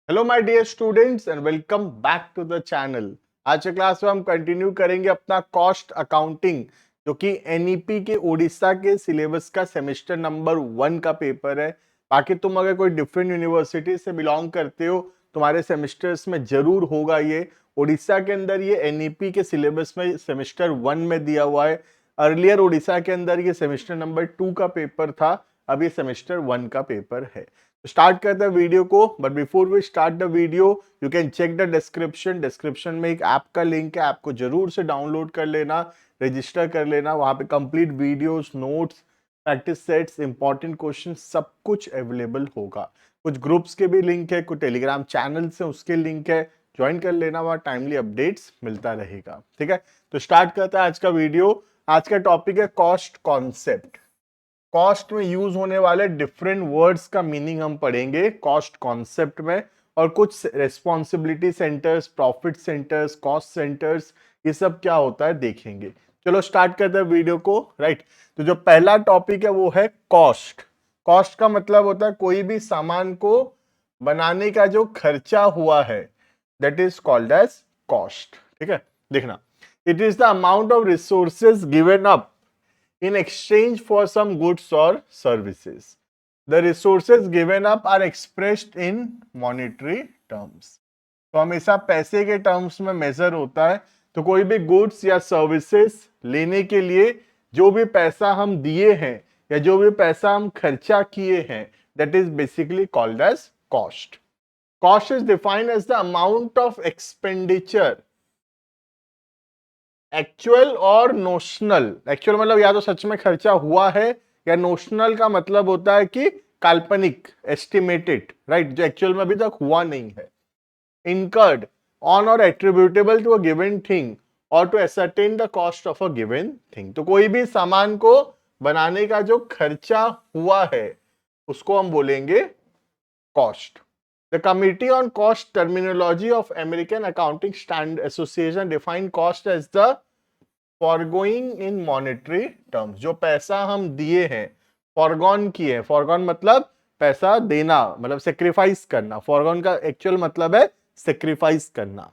Hello my dear students and welcome back to the channel. आज के class में हम कंटिन्यू करेंगे अपना कॉस्ट अकाउंटिंग, जो कि एनईपी के उड़ीसा के सिलेबस का सेमेस्टर नंबर 1 का पेपर है। बाकी तुम अगर कोई डिफरेंट यूनिवर्सिटी से बिलोंग करते हो, तुम्हारे सेमेस्टर्स में जरूर होगा ये। उड़ीसा के अंदर ये एनईपी के सिलेबस में सेमेस्टर 1 में दिया हुआ है। अर्लियर उड़ीसा के अंदर ये सेमेस्टर नंबर 2 का पेपर था, अब ये सेमेस्टर 1 का पेपर है। स्टार्ट करते हैं वीडियो को, but before we start the video you can check the description में एक ऐप का लिंक है, ऐप को जरूर से डाउनलोड कर लेना, रजिस्टर कर लेना। वहां पे complete videos, notes, practice sets, important question सब कुछ अवेलेबल होगा। कुछ ग्रुप्स के भी लिंक है, कुछ टेलीग्राम चैनल से उसके लिंक है, ज्वाइन कर लेना, वहां टाइमली अपडेट्स मिलता रहेगा। ठीक है, तो स्टार्ट करते हैं आज का वीडियो। आज का टॉपिक है कॉस्ट कॉन्सेप्ट। कॉस्ट में यूज होने वाले डिफरेंट वर्ड्स का मीनिंग हम पढ़ेंगे कॉस्ट कॉन्सेप्ट में, और कुछ responsibility centres, profit centres, cost centres, ये सब क्या होता है देखेंगे। चलो स्टार्ट करते हैं वीडियो को। राइट, तो जो पहला टॉपिक है वो है कॉस्ट। कॉस्ट का मतलब होता है कोई भी सामान को बनाने का जो खर्चा हुआ है, that is called as cost. ठीक है, देखना, it is the amount of resources given up in exchange for some goods or services. The resources given up are expressed in monetary terms. तो हमेशा पैसे के टर्म्स में मेजर होता है। तो कोई भी गुड्स या सर्विसेज लेने के लिए जो भी पैसा हम दिए हैं या जो भी पैसा हम खर्चा किए हैं, that is basically called as cost. Cost is defined as the amount of expenditure, actual और नोशनल। एक्चुअल मतलब या तो सच में खर्चा हुआ है, या नोशनल का मतलब होता है कि काल्पनिक, एस्टिमेटेड, राइट, जो एक्चुअल में अभी तक हुआ नहीं है। इनकर्ड ऑन और attributable to a given thing और to ascertain the cost of a given thing. तो कोई भी सामान को बनाने का जो खर्चा हुआ है उसको हम बोलेंगे cost. The Committee on Cost Terminology of American Accounting Standard Association define cost as the foregoing in monetary terms। जो पैसा हम दिए हैं, फॉरगॉन किए, फॉरगॉन मतलब पैसा देना, मतलब सेक्रीफाइस करना। फॉरगॉन का एक्चुअल मतलब है सेक्रीफाइस करना।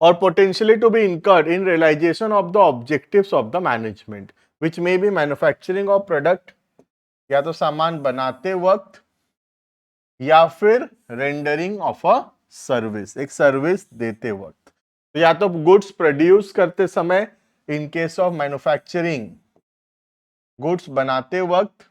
और potentially to be incurred in realization of the objectives of the management which may be manufacturing of product, या तो सामान बनाते वक्त या फिर रेंडरिंग ऑफ अ सर्विस, एक सर्विस देते वक्त। तो या तो गुड्स प्रोड्यूस करते समय, in case of manufacturing, goods बनाते वक्त,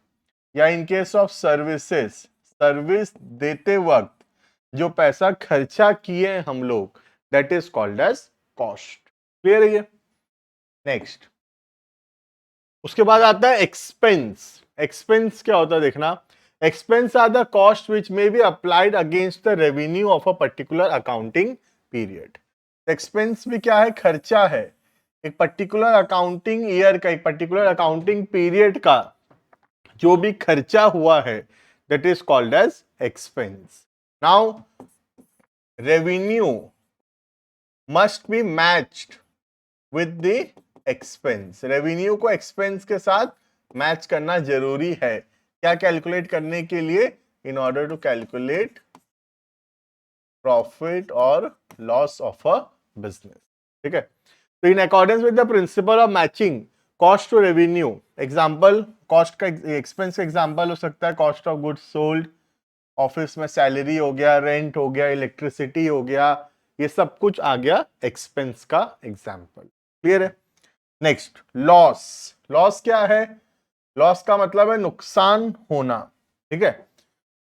या in case of services, service देते वक्त जो पैसा खर्चा किए हम लोग, that is called as cost. Clear है ये? नेक्स्ट, उसके बाद आता है एक्सपेंस। एक्सपेंस क्या होता है देखना, expense are the cost which may be applied against the revenue of a particular accounting period। expense भी क्या है, खर्चा है, एक पर्टिकुलर अकाउंटिंग ईयर का, एक पर्टिकुलर अकाउंटिंग पीरियड का जो भी खर्चा हुआ है, that is called as expense। now revenue must be matched with the expense। Revenue को एक्सपेंस के साथ मैच करना जरूरी है। क्या कैलकुलेट करने के लिए? In order to calculate profit और लॉस ऑफ अ बिजनेस। ठीक है, तो in accordance with the principle of matching cost to revenue, example cost का, एक्सपेंस का एग्जांपल हो सकता है cost of goods sold, office में सैलरी हो गया, रेंट हो गया, इलेक्ट्रिसिटी हो गया, ये सब कुछ आ गया एक्सपेंस का एग्जांपल। क्लियर है? Next, loss. लॉस क्या है? लॉस का मतलब है नुकसान होना। ठीक है,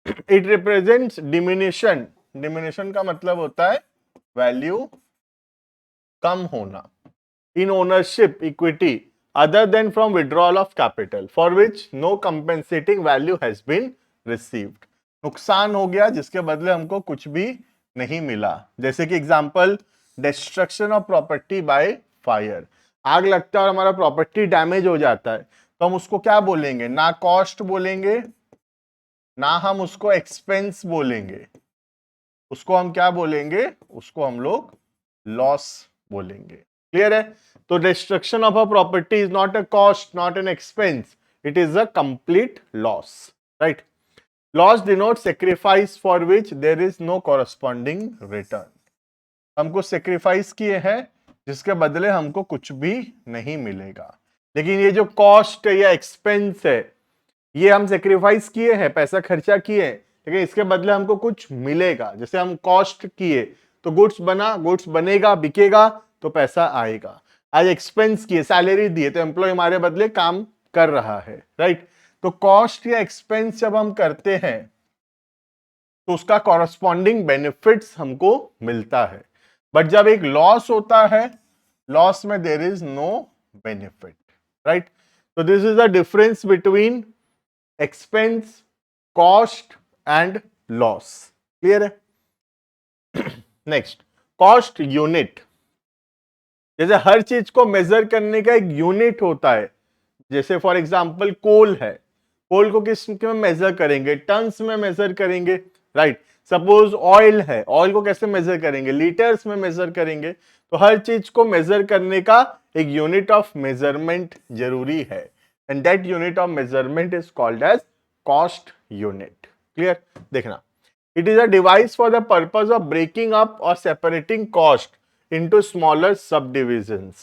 इट रिप्रेजेंट्स डिमिनिशन। डिमिनिशन का मतलब होता है वैल्यू कम होना। In ownership equity other than from withdrawal of capital for which no compensating value has been received. नुकसान हो गया जिसके बदले हमको कुछ भी नहीं मिला। जैसे कि example, destruction of property by fire. आग लगता है और हमारा प्रॉपर्टी डैमेज हो जाता है, तो हम उसको क्या बोलेंगे? ना कॉस्ट बोलेंगे, ना हम उसको एक्सपेंस बोलेंगे, उसको हम क्या बोलेंगे? उसको हम लोग लॉस बोलेंगे। क्लियर है? तो destruction of a property is not a cost, not an expense, it is a complete loss. Right, loss denote sacrifice for which there is no corresponding return. हमको सेक्रीफाइस किए हैं जिसके बदले हमको कुछ भी नहीं मिलेगा। लेकिन ये जो कॉस्ट है या एक्सपेंस है, ये हम सेक्रीफाइस किए हैं, पैसा खर्चा किए हैं, लेकिन इसके बदले हमको कुछ मिलेगा। जैसे हम कॉस्ट किए तो गुड्स बना, गुड्स बनेगा, बिकेगा तो पैसा आएगा। आज एक्सपेंस किए, सैलरी दिए तो एम्प्लॉय हमारे बदले काम कर रहा है, राइट। तो कॉस्ट या एक्सपेंस जब हम करते हैं तो उसका कॉरस्पॉन्डिंग बेनिफिट्स हमको मिलता है। बट जब एक लॉस होता है, लॉस में there is no benefit, right. तो this is the difference between expense, cost and loss. Clear है? Next, cost unit. जैसे हर चीज को मेजर करने का एक यूनिट होता है। जैसे फॉर एग्जांपल कोल है, कोल को किस में मेजर करेंगे? टन्स में मेजर करेंगे, राइट। सपोज ऑयल है, ऑयल को कैसे मेजर करेंगे? लीटर्स में मेजर करेंगे। तो हर चीज को मेजर करने का एक यूनिट ऑफ मेजरमेंट जरूरी है, and that unit of measurement is called as cost unit. Clear? देखना, it is a device for the purpose of breaking up और separating cost into smaller subdivisions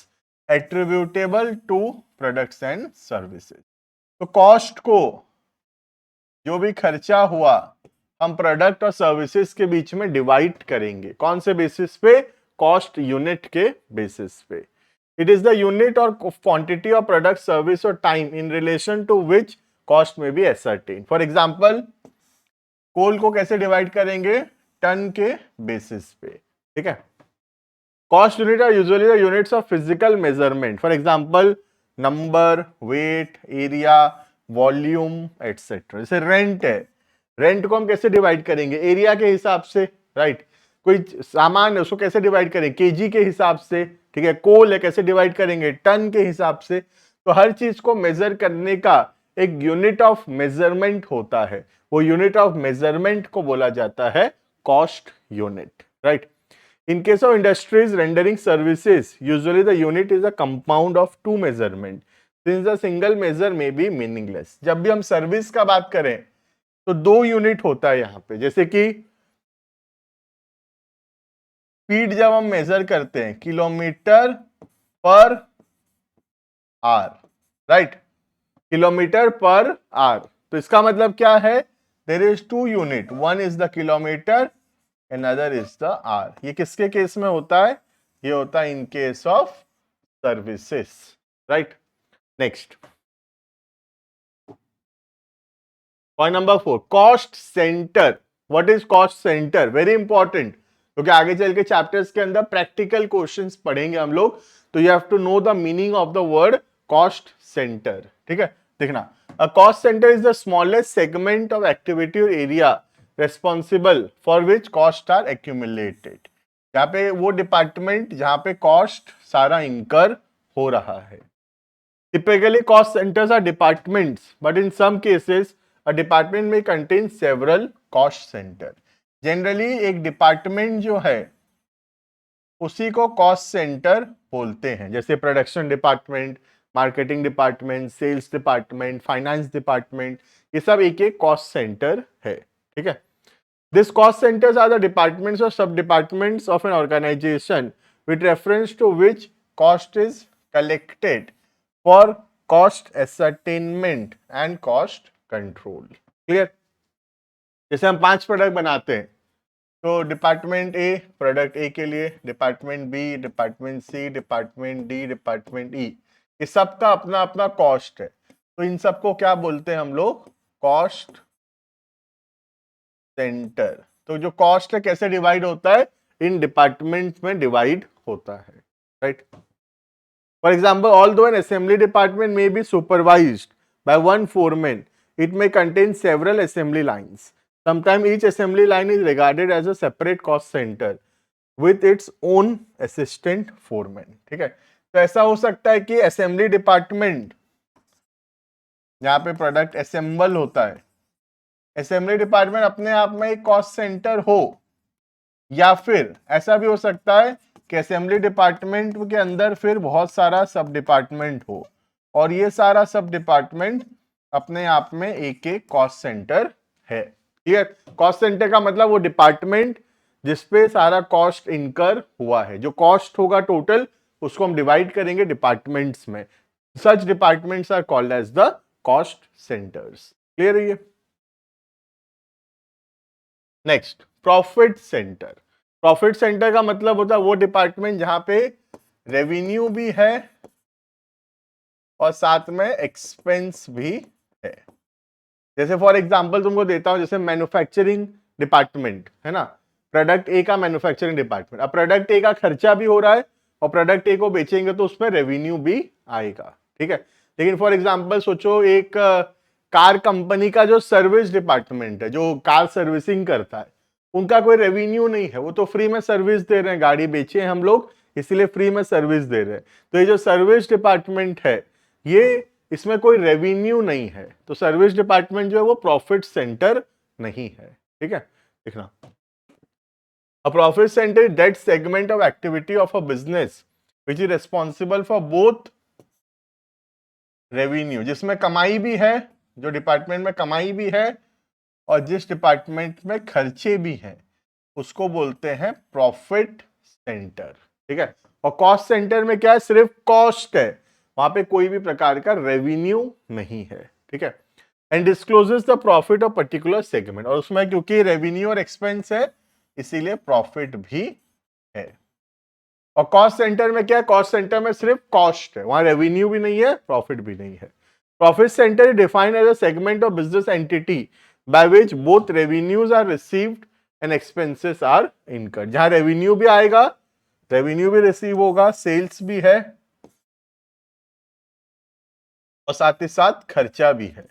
attributable to products and services। तो cost को, जो भी खर्चा हुआ, हम product और सर्विसेज के बीच में डिवाइड करेंगे। कौन से बेसिस पे? कॉस्ट यूनिट के बेसिस पे। इट इज द यूनिट और क्वांटिटी ऑफ प्रोडक्ट, सर्विस और time in relation to which cost may be ascertain. For example, coal को कैसे डिवाइड करेंगे? टन के बेसिस पे, ठीक है। Cost unit are usually the units of physical measurement. For example, number, weight, area, volume, etc. जैसे rent है, rent को हम कैसे डिवाइड करेंगे? एरिया के हिसाब से, राइट। कोई सामान है उसको कैसे डिवाइड करेंगे? केजी के हिसाब से, ठीक है। कोल है, कैसे डिवाइड करेंगे? टन के हिसाब से। तो हर चीज को मेजर करने का एक यूनिट ऑफ मेजरमेंट होता है, वो यूनिट ऑफ मेजरमेंट को बोला जाता है cost unit, right. In case of industries rendering services, usually the unit is a compound of two measurement, since a single measure may be meaningless। जब भी हम सर्विस का बात करें तो दो यूनिट होता है यहाँ पे। जैसे कि स्पीड जब हम मेजर करते हैं, kilometre per hour, right, kilometre per hour. तो इसका मतलब क्या है? There is two unit, one is the kilometre, another is the hour। ये किसके केस में होता है? ये होता है इन case of services, right. Next, point number 4, cost centre. What is cost centre? Very important, क्योंकि आगे चल के चैप्टर्स के अंदर प्रैक्टिकल क्वेश्चंस पढ़ेंगे हम लोग। तो you have to know the meaning of the word cost centre, ठीक है। देखना, a cost centre is the smallest segment of activity और area responsible for which cost are accumulated. यहाँ पे वो डिपार्टमेंट जहां पे कॉस्ट सारा इंकर हो रहा है। Typically cost centres are departments, but in some cases a department may contain several cost centre. Generally एक डिपार्टमेंट जो है उसी को कॉस्ट सेंटर बोलते हैं। जैसे production department, marketing department, sales department, finance department, ये सब एक एक कॉस्ट सेंटर है, ठीक है। These cost centers are the departments or sub-departments of an organization with reference to which cost is collected for cost ascertainment and cost control। Clear? जैसे हम 5 product बनाते हैं, तो डिपार्टमेंट ए प्रोडक्ट ए के लिए, department B, department C, department D, department E, ये सबका अपना अपना कॉस्ट है। तो इन सबको क्या बोलते हैं हम लोग? Cost centre. तो जो कॉस्ट है कैसे डिवाइड होता है? इन डिपार्टमेंट में डिवाइड होता है, right. For example, although an assembly department may be supervised by one foreman, it may contain several assembly lines. Sometime each assembly line is regarded as a separate cost centre with its own assistant foreman, ठीक है। तो ऐसा हो सकता है कि assembly department, यहाँ पे प्रोडक्ट असेंबल होता है, असेंबली डिपार्टमेंट अपने आप में एक कॉस्ट सेंटर हो, या फिर ऐसा भी हो सकता है कि असेंबली डिपार्टमेंट के अंदर फिर बहुत सारा सब डिपार्टमेंट हो, और ये सारा सब डिपार्टमेंट अपने आप में एक एक कॉस्ट सेंटर है। क्लियर? कॉस्ट सेंटर का मतलब वो डिपार्टमेंट जिसपे सारा कॉस्ट इनकर हुआ है, जो कॉस्ट होगा टोटल उसको हम डिवाइड करेंगे डिपार्टमेंट्स में, such departments are called as the cost centres. Clear है ये? Next, profit centre. Profit centre का मतलब होता है वो डिपार्टमेंट जहां पे रेवेन्यू भी है और साथ में एक्सपेंस भी है। जैसे फॉर एग्जांपल तुमको देता हूं, जैसे मैन्युफैक्चरिंग डिपार्टमेंट है ना, प्रोडक्ट ए का मैन्युफैक्चरिंग डिपार्टमेंट, अब प्रोडक्ट ए का खर्चा भी हो रहा है और प्रोडक्ट ए को बेचेंगे तो उसमें रेवेन्यू भी आएगा, ठीक है। लेकिन फॉर एग्जांपल सोचो एक कार कंपनी का जो सर्विस डिपार्टमेंट है, जो कार सर्विसिंग करता है, उनका कोई रेवेन्यू नहीं है, वो तो फ्री में सर्विस दे रहे हैं, गाड़ी बेचे हैं हम लोग इसलिए फ्री में सर्विस दे रहे हैं। तो ये जो सर्विस डिपार्टमेंट है ये, इसमें कोई रेवेन्यू नहीं है, तो सर्विस डिपार्टमेंट जो है वो प्रॉफिट सेंटर नहीं है, ठीक है। देखना, a profit centre is that segment of activity of a business which is responsible for both revenue, जिसमें कमाई भी है, जो डिपार्टमेंट में कमाई भी है और जिस डिपार्टमेंट में खर्चे भी हैं, उसको बोलते हैं प्रॉफिट सेंटर, ठीक है। और कॉस्ट सेंटर में क्या है, सिर्फ कॉस्ट है, वहां पे कोई भी प्रकार का रेवेन्यू नहीं है, ठीक है। And discloses the profit of particular segment, और उसमें क्योंकि रेवेन्यू और एक्सपेंस है इसीलिए प्रॉफिट भी है। और कॉस्ट सेंटर में क्या है, कॉस्ट सेंटर में सिर्फ कॉस्ट है, वहां रेवेन्यू भी नहीं है प्रॉफिट भी नहीं है। Profit centre is defined as a segment of business entity by which both revenues are received and expenses are incurred, जहां रेवेन्यू भी आएगा, रेवेन्यू भी रिसीव होगा, सेल्स भी है और साथ ही साथ खर्चा भी है।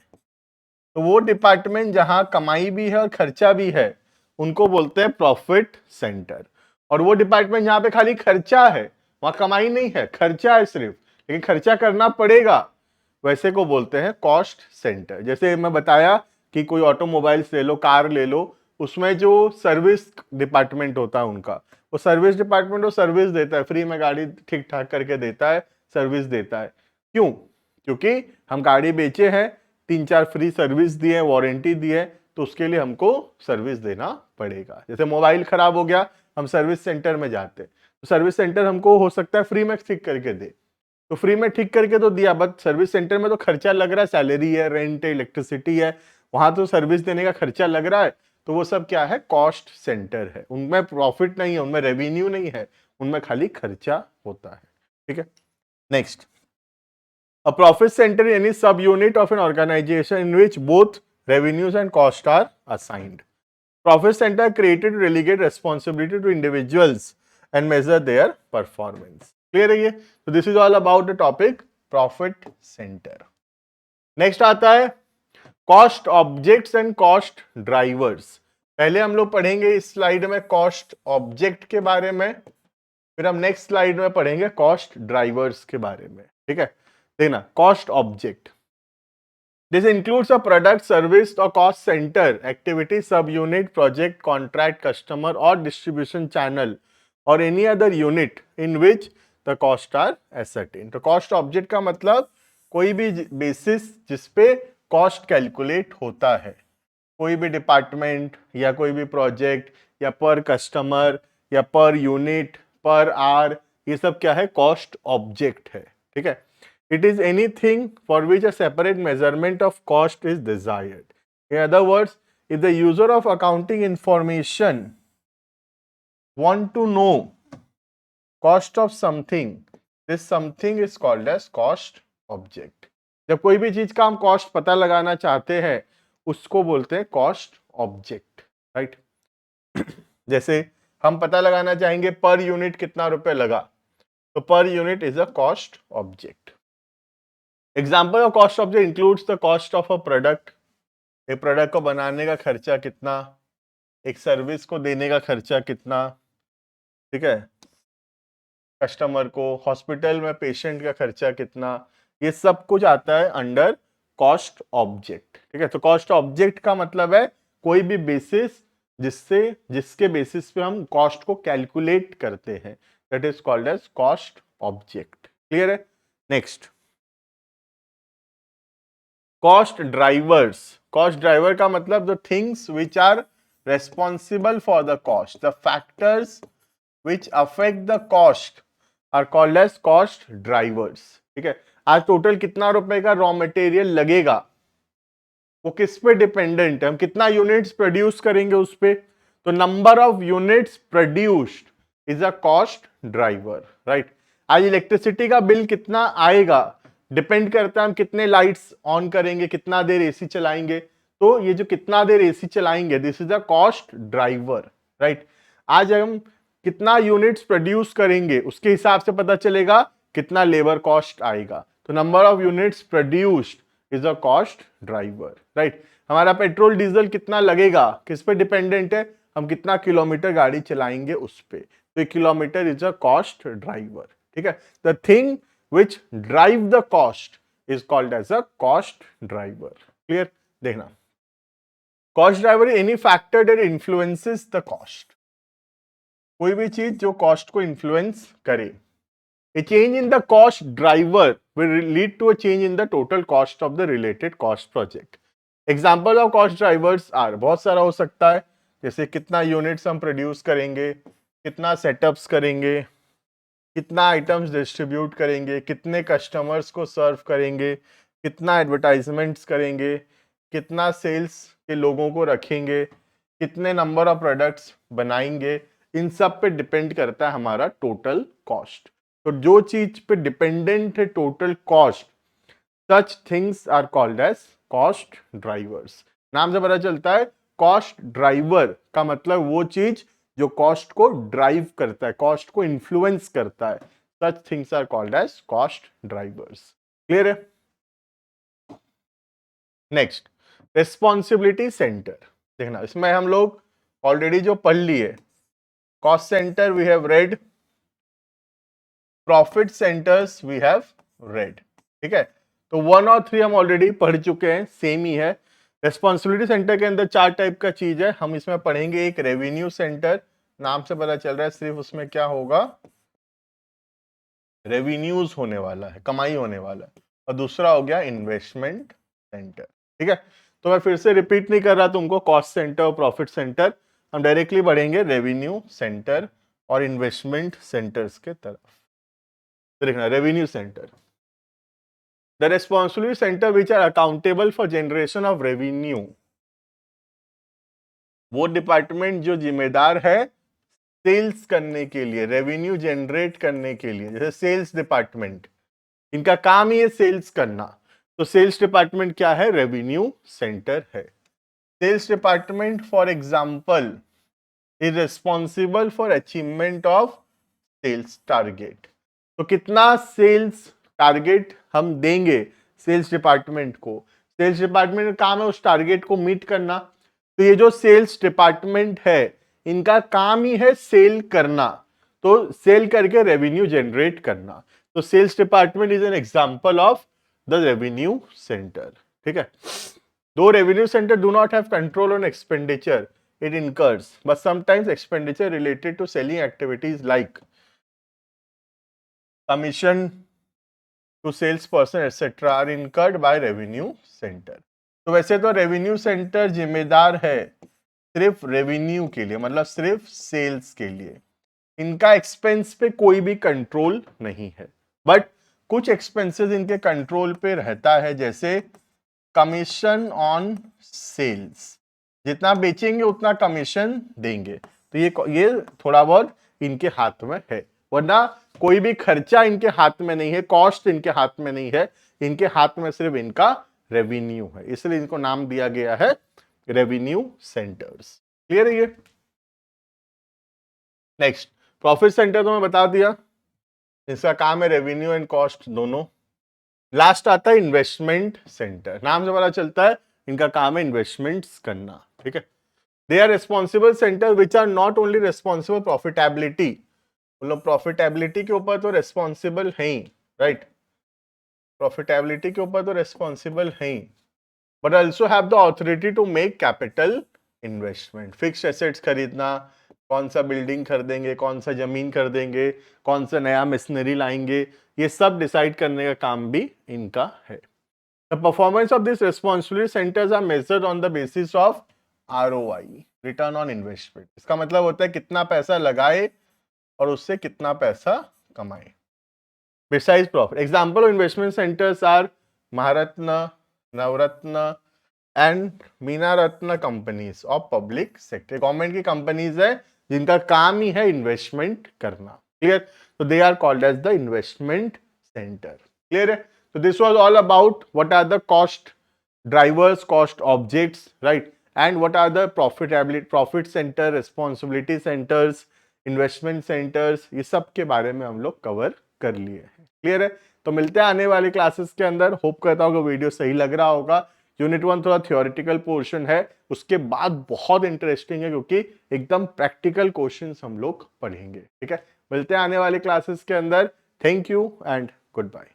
तो वो डिपार्टमेंट जहां कमाई भी है और खर्चा भी है उनको बोलते हैं प्रॉफिट सेंटर। और वो डिपार्टमेंट जहां पे खाली खर्चा है, वहां कमाई नहीं है, खर्चा है सिर्फ, लेकिन खर्चा करना पड़ेगा, वैसे को बोलते हैं कॉस्ट सेंटर। जैसे मैं बताया कि कोई ऑटोमोबाइल्स ले लो, कार ले लो, उसमें जो सर्विस डिपार्टमेंट होता है उनका, वो सर्विस डिपार्टमेंट वो सर्विस देता है, फ्री में गाड़ी ठीक ठाक करके देता है, सर्विस देता है। क्यों? क्योंकि हम गाड़ी बेचे हैं, 3-4 फ्री सर्विस दिए, वारंटी दी है, तो उसके लिए हमको सर्विस देना पड़ेगा। जैसे मोबाइल खराब हो गया, हम सर्विस सेंटर में जाते, तो सर्विस सेंटर हमको हो सकता है फ्री में ठीक करके दे, तो फ्री में ठीक करके तो दिया, बट सर्विस सेंटर में तो खर्चा लग रहा है, सैलरी है, रेंट है, इलेक्ट्रिसिटी है, वहां तो सर्विस देने का खर्चा लग रहा है, तो वो सब क्या है, कॉस्ट सेंटर है। उनमें प्रॉफिट नहीं है, उनमें रेवेन्यू नहीं है, उनमें खाली खर्चा होता है, ठीक है। Next, a profit center is any subunit of an organization in which both revenues and costs are assigned. Profit center are created to relegate responsibility to individuals and measure their performance. Clear है ये? So this is all about the topic profit center. Next आता है cost objects and cost drivers. पहले हम लोग पढ़ेंगे इस slide में कॉस्ट ऑब्जेक्ट के बारे में, फिर हम नेक्स्ट स्लाइड में पढ़ेंगे कॉस्ट ड्राइवर्स के बारे में, ठीक है। देखना, cost object, this includes a product, service और cost centre activity, sub unit, project, contract, customer और डिस्ट्रीब्यूशन चैनल और any other unit in which the cost are ascertain. तो कॉस्ट ऑब्जेक्ट का मतलब कोई भी बेसिस जिसपे कॉस्ट कैलकुलेट होता है, कोई भी डिपार्टमेंट या कोई भी प्रोजेक्ट या पर कस्टमर या पर यूनिट, पर आर, ये सब क्या है, कॉस्ट ऑब्जेक्ट है, ठीक है। It is anything for which a separate measurement of cost is desired. In other words, if the user of accounting information want to know cost of something, this something is called as cost object. जब कोई भी चीज का हम cost पता लगाना चाहते हैं उसको बोलते हैं कॉस्ट ऑब्जेक्ट, राइट। जैसे हम पता लगाना चाहेंगे पर यूनिट कितना रुपए लगा, तो per unit is a cost object. Example of cost object includes the cost of a product, एक प्रोडक्ट को बनाने का खर्चा कितना, एक सर्विस को देने का खर्चा कितना, ठीक है, कस्टमर को, हॉस्पिटल में पेशेंट का खर्चा कितना, ये सब कुछ आता है अंडर कॉस्ट ऑब्जेक्ट, ठीक है। तो कॉस्ट ऑब्जेक्ट का मतलब है कोई भी बेसिस जिसके बेसिस पे हम कॉस्ट को कैलकुलेट करते हैं, that is called as cost object. Clear है? Next, cost drivers, cost driver का मतलब the things which are responsible for the cost, the factors which affect the cost are called as cost drivers. ठीक है, आज total कितना रुपए का raw material लगेगा वो किस पे डिपेंडेंट है, हम कितना यूनिट्स प्रोड्यूस करेंगे उस पे, तो number of units produced is a cost driver, right. आज इलेक्ट्रिसिटी का बिल कितना आएगा डिपेंड करता है हम कितने लाइट्स ऑन करेंगे, कितना देर एसी चलाएंगे, तो ये जो कितना देर एसी चलाएंगे this is a cost driver, right. आज हम कितना यूनिट्स प्रोड्यूस करेंगे उसके हिसाब से पता चलेगा कितना लेबर कॉस्ट आएगा, तो number of units produced is a cost driver, right. हमारा पेट्रोल डीजल कितना लगेगा किस पे डिपेंडेंट है, हम कितना किलोमीटर गाड़ी चलाएंगे उस पे, तो kilometre is a cost driver. ठीक है, the thing which drive the cost is called as a cost driver. Clear, देखना, cost driver any factor that influences the cost, कोई भी चीज जो कॉस्ट को इन्फ्लुएंस करे। A change in the cost driver will lead to a change in the total cost of the related cost project. Example of cost drivers are, बहुत सारा हो सकता है, जैसे कितना यूनिट्स हम प्रोड्यूस करेंगे, कितना सेटअप्स करेंगे, कितना आइटम्स डिस्ट्रीब्यूट करेंगे, कितने कस्टमर्स को सर्व करेंगे, कितना एडवर्टाइजमेंट्स करेंगे, कितना सेल्स के लोगों को रखेंगे, कितने नंबर ऑफ प्रोडक्ट्स बनाएंगे, इन सब पे डिपेंड करता है हमारा टोटल कॉस्ट। तो जो चीज पे डिपेंडेंट है total cost, such things are called as cost drivers. नाम से पता चलता है कॉस्ट ड्राइवर का मतलब वो चीज जो कॉस्ट को ड्राइव करता है, कॉस्ट को इन्फ्लुएंस करता है, such things are called as cost drivers. Clear है? Next, responsibility centre. देखना, इसमें हम लोग ऑलरेडी जो पढ़ लिए, cost centre we have read, profit centres we have read. ठीक है, तो 1 और 3 हम ऑलरेडी पढ़ चुके हैं, सेम ही है। रेस्पॉन्सिबिलिटी सेंटर के अंदर 4 टाइप का चीज है, हम इसमें पढ़ेंगे एक रेवेन्यू सेंटर, नाम से पता चल रहा है सिर्फ उसमें क्या होगा, रेवेन्यूज होने वाला है, कमाई होने वाला है, और दूसरा हो गया इन्वेस्टमेंट सेंटर। ठीक है, तो मैं फिर से रिपीट नहीं कर रहा तुमको कॉस्ट सेंटर और प्रॉफिट सेंटर, हम डायरेक्टली बढ़ेंगे रेवेन्यू सेंटर और इन्वेस्टमेंट सेंटर्स के तरफ। तो देखना, revenue centre, the responsibility centre which are accountable for generation of revenue, वो डिपार्टमेंट जो जिम्मेदार है सेल्स करने के लिए, रेवेन्यू जनरेट करने के लिए, जैसे सेल्स डिपार्टमेंट, इनका काम ही है सेल्स करना, तो सेल्स डिपार्टमेंट क्या है, रेवेन्यू सेंटर है। Sales department for example is responsible for achievement of sales target, तो कितना सेल्स टारगेट हम देंगे सेल्स डिपार्टमेंट को, सेल्स डिपार्टमेंट का काम है उस टारगेट को मीट करना, तो ये जो सेल्स डिपार्टमेंट है इनका काम ही है सेल करना, तो सेल करके रेवेन्यू जनरेट करना, तो sales department is an example of the revenue centre. ठीक है, though revenue centre do not have control on expenditure it incurs, but sometimes expenditure related to selling activities like commission to salesperson etc are incurred by revenue center। तो वैसे तो revenue centre जिम्मेदार है सिर्फ revenue के लिए, मतलब सिर्फ सेल्स के लिए, इनका एक्सपेंस पे कोई भी कंट्रोल नहीं है, बट कुछ एक्सपेंसेस इनके कंट्रोल पे रहता है, जैसे कमीशन ऑन सेल्स, जितना बेचेंगे उतना कमीशन देंगे, तो ये थोड़ा बहुत इनके हाथ में है, वरना कोई भी खर्चा इनके हाथ में नहीं है, कॉस्ट इनके हाथ में नहीं है, इनके हाथ में सिर्फ इनका रेवेन्यू है, इसलिए इनको नाम दिया गया है रेवेन्यू सेंटर्स। क्लियर है ये? नेक्स्ट, प्रॉफिट सेंटर तो मैं बता दिया, इसका काम है रेवेन्यू एंड कॉस्ट दोनों। लास्ट आता है इन्वेस्टमेंट सेंटर, नाम से पता चलता है इनका काम है इन्वेस्टमेंट्स करना। ठीक है, they are responsible centre which are not only responsible profitability, मतलब प्रॉफिटेबिलिटी के ऊपर तो रेस्पॉन्सिबल है ही, राइट, प्रॉफिटेबिलिटी के ऊपर तो रेस्पॉन्सिबल है ही, but also have the authority to make capital investment, fixed assets खरीदना, कौन सा बिल्डिंग खरीदेंगे, कौन सा जमीन खरीदेंगे, कौन सा नया मशीनरी लाएंगे, ये सब डिसाइड करने का काम भी इनका है। The performance of this responsibility centres are measured on the basis of ROI, return on investment. इसका मतलब होता है कितना पैसा लगाए और उससे कितना पैसा कमाए। Besides profit, example of investment centers are Maharatna, Navratna and Meenaratna companies of public sector. Government की कंपनीज है जिनका काम ही है इन्वेस्टमेंट करना। क्लियर? तो they are called as the investment centre. Clear है? तो this was all about what are the cost drivers, cost objects, right, and what are the profitability, profit centre, responsibility centres, investment centres, ये सब के बारे में हम लोग cover कर लिए हैं। क्लियर है? तो मिलते हैं आने वाली क्लासेस के अंदर। होप करता हूँ कि वीडियो सही लग रहा होगा। यूनिट 1 थोड़ा थियोरेटिकल पोर्शन है, उसके बाद बहुत इंटरेस्टिंग है क्योंकि एकदम प्रैक्टिकल क्वेश्चंस हम लोग पढ़ेंगे। ठीक है, मिलते हैं आने वाली क्लासेस के अंदर। Thank you and good bye.